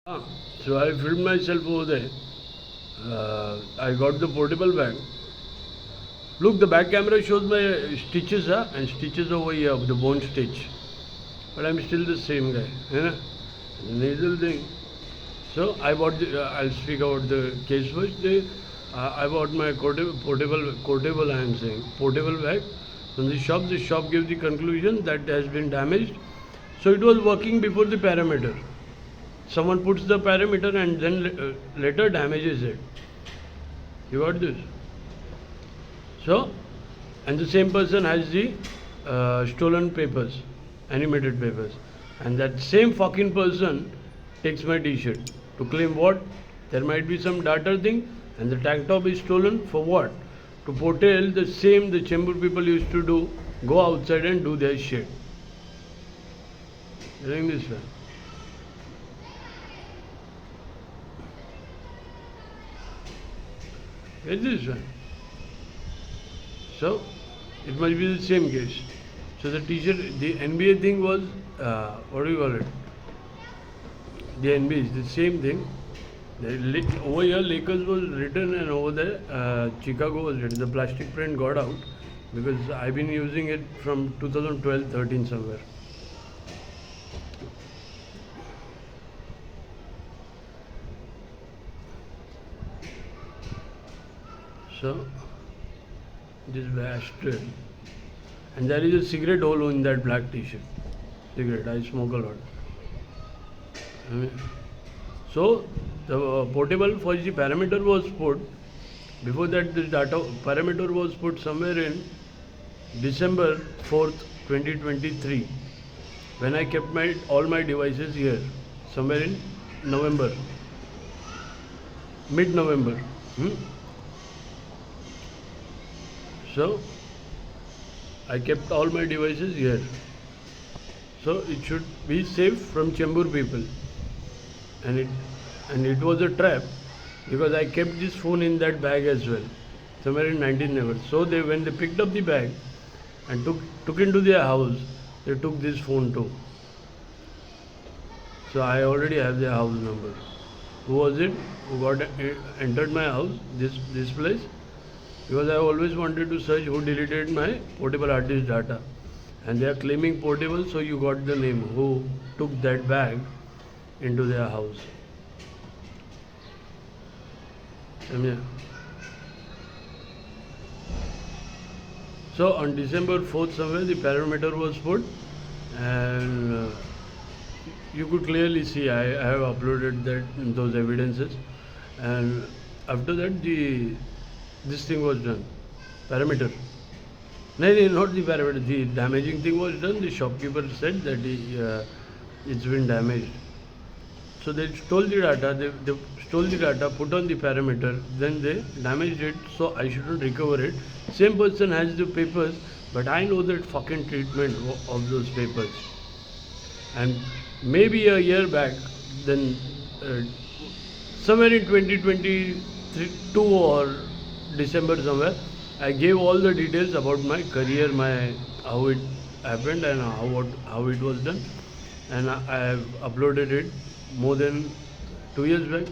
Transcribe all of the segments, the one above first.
Ah, so I filmed myself over there. I got the portable bag. Look, the back camera shows my stitches, and stitches over here, the bone stitch. But I'm still the same guy. The nasal thing. So I bought I'll speak about the case first. I bought my portable, I am saying, portable bag from the shop. The shop gave the conclusion that has been damaged. So it was working before the parameter. Someone puts the parameter and then later damages it. You got this? So, and the same person has the stolen papers, animated papers, and that same fucking person takes my T-shirt to claim what? There might be some data thing, and the tank top is stolen for what? To portray the same the Chembur people used to do, go outside and do their shit. Doing this one. Get this one. So, it must be the same case. So the teacher, the NBA thing was, what do you call it? The NBA is the same thing. Over here, Lakers was written, and over there, Chicago was written. The plastic print got out because I've been using it from 2012-13 somewhere. So, this bastard. And there is a cigarette hole in that black t-shirt. Cigarette, I smoke a lot. So, the portable for the parameter was put. Before that, the data parameter was put somewhere in December 4th, 2023. When I kept all my devices here, somewhere in November, mid-November. So, I kept all my devices here. So it should be safe from Chembur people. And it was a trap because I kept this phone in that bag as well, somewhere in 19 November. So when they picked up the bag and took into their house, they took this phone too. So I already have their house number. Who was it? Who got entered my house? This place? Because I always wanted to search who deleted my portable hard disk data, and they are claiming portable, so you got the name who took that bag into their house. So on December 4th somewhere the parameter was put, and you could clearly see I have uploaded those evidences, and after that this thing was done. Parameter. No, not the parameter. The damaging thing was done. The shopkeeper said that it's been damaged. So they stole the data. They stole the data, put on the parameter, then they damaged it. So I shouldn't recover it. Same person has the papers, but I know that fucking treatment of those papers. And maybe a year back, then somewhere in 2022 or December somewhere, I gave all the details about my career, how it happened and how it was done, and I have uploaded it more than 2 years back,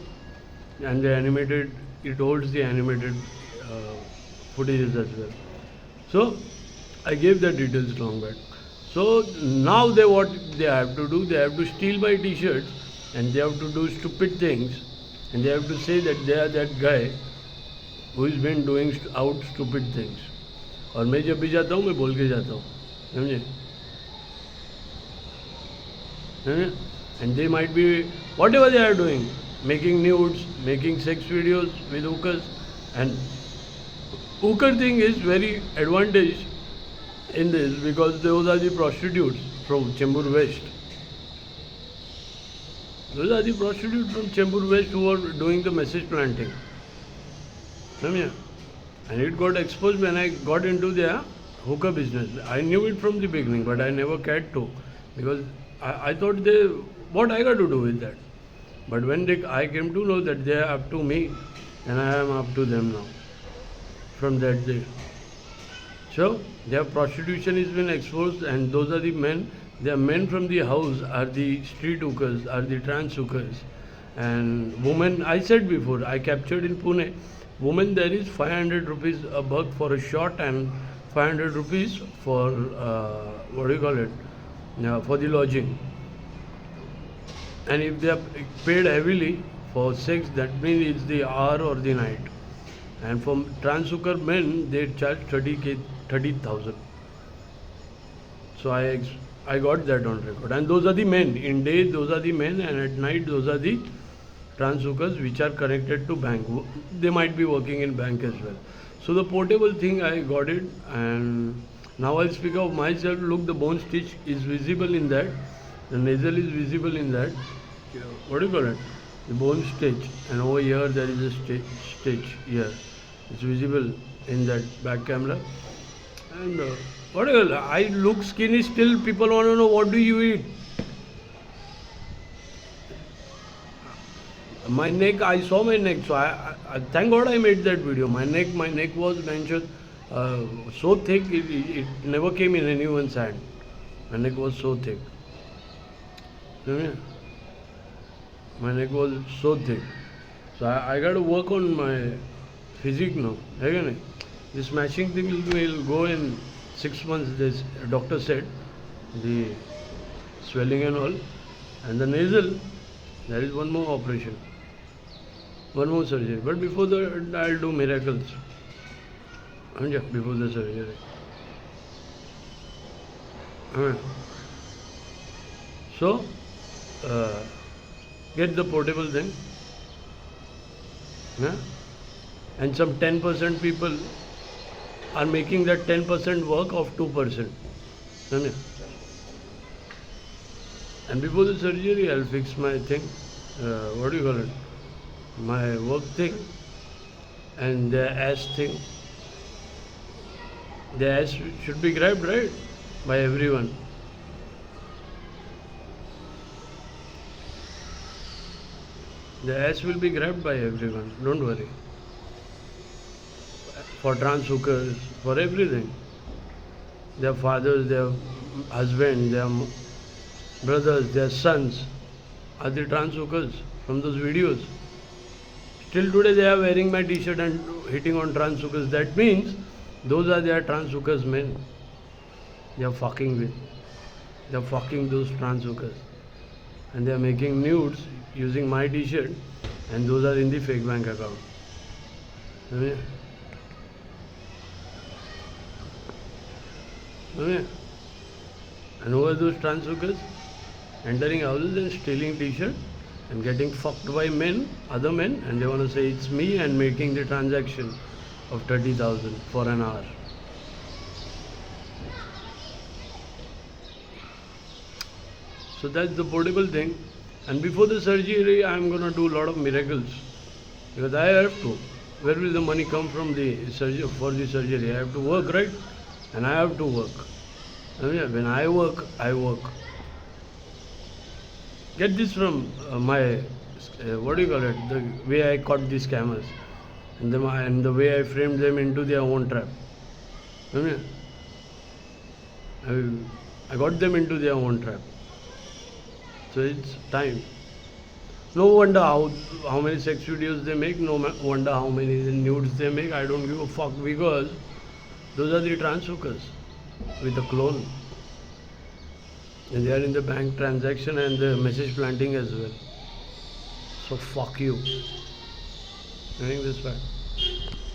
and it holds the animated footages as well. So I gave the details long back. So now what they have to do, they have to steal my t-shirts, and they have to do stupid things, and they have to say that they are that guy who has been doing out stupid things. और मैं जब भी जाता हूँ मैं बोल के जाता हूँ, समझे? And they might be whatever they are doing, making nudes, making sex videos with hookers, and hooker thing is very advantage in this because those are the prostitutes from Chembur West. Those are the prostitutes from Chembur West who are doing the message planting. And it got exposed when I got into their hookah business. I knew it from the beginning, but I never cared to because I thought what I got to do with that. But when I came to know that they are up to me, and I am up to them now. From that day. So their prostitution has been exposed, and those are the men. The men from the house are the street hookers, are the trans hookers, And women, I said before, I captured in Pune. Women, there is 500 rupees a buck for a shot and 500 rupees for what do you call it? For the lodging. And if they are paid heavily for sex, that means it's the hour or the night. And for transhooker men, they charge 30,000. So I got that on record. And those are the men. In day, those are the men, and at night, those are the transhookers which are connected to bank. They might be working in bank as well. So the portable thing, I got it, and now I'll speak of myself. Look, the bone stitch is visible in that. The nasal is visible in that. What do you call it? The bone stitch, and over here there is a stitch here. It's visible in that back camera. And what do you call it? I look skinny still. People want to know, what do you eat? My neck, I saw my neck, so I thank God I made that video. My neck was mentioned so thick, it never came in anyone's hand. My neck was so thick. My neck was so thick. So I got to work on my physique now. This smashing thing will go in 6 months, this doctor said. The swelling and all. And the nasal, there is one more operation. One more surgery. But before that, I'll do miracles. Before the surgery. So, get the portable thing. And some 10% people are making that 10% work of 2%. And before the surgery, I'll fix my thing. What do you call it? My work thing and the ass thing. The ass should be grabbed, right? By everyone. The ass will be grabbed by everyone. Don't worry. For transhookers, for everything. Their fathers, their husbands, their brothers, their sons are the transhookers from those videos. Till today they are wearing my t-shirt and hitting on transhookers. That means those are their transhookers men. They are fucking with. They are fucking those transhookers. And they are making nudes using my t-shirt, and those are in the fake bank account. And who are those transhookers? Entering houses and stealing t-shirt and getting fucked by men, other men, and they want to say it's me, and making the transaction of 30,000 for an hour. So that's the portable thing. And before the surgery, I'm going to do a lot of miracles, because I have to. Where will the money come from for the surgery? I have to work, right? And I have to work. When I work, I work. Get this from my, what do you call it, the way I caught these scammers, and the way I framed them into their own trap. I got them into their own trap. So it's time. No wonder how many sex videos they make, no wonder how many nudes they make. I don't give a fuck, because those are the transhookers with a clone. And they are in the bank transaction and the message planting as well. So fuck you. Knowing this fact.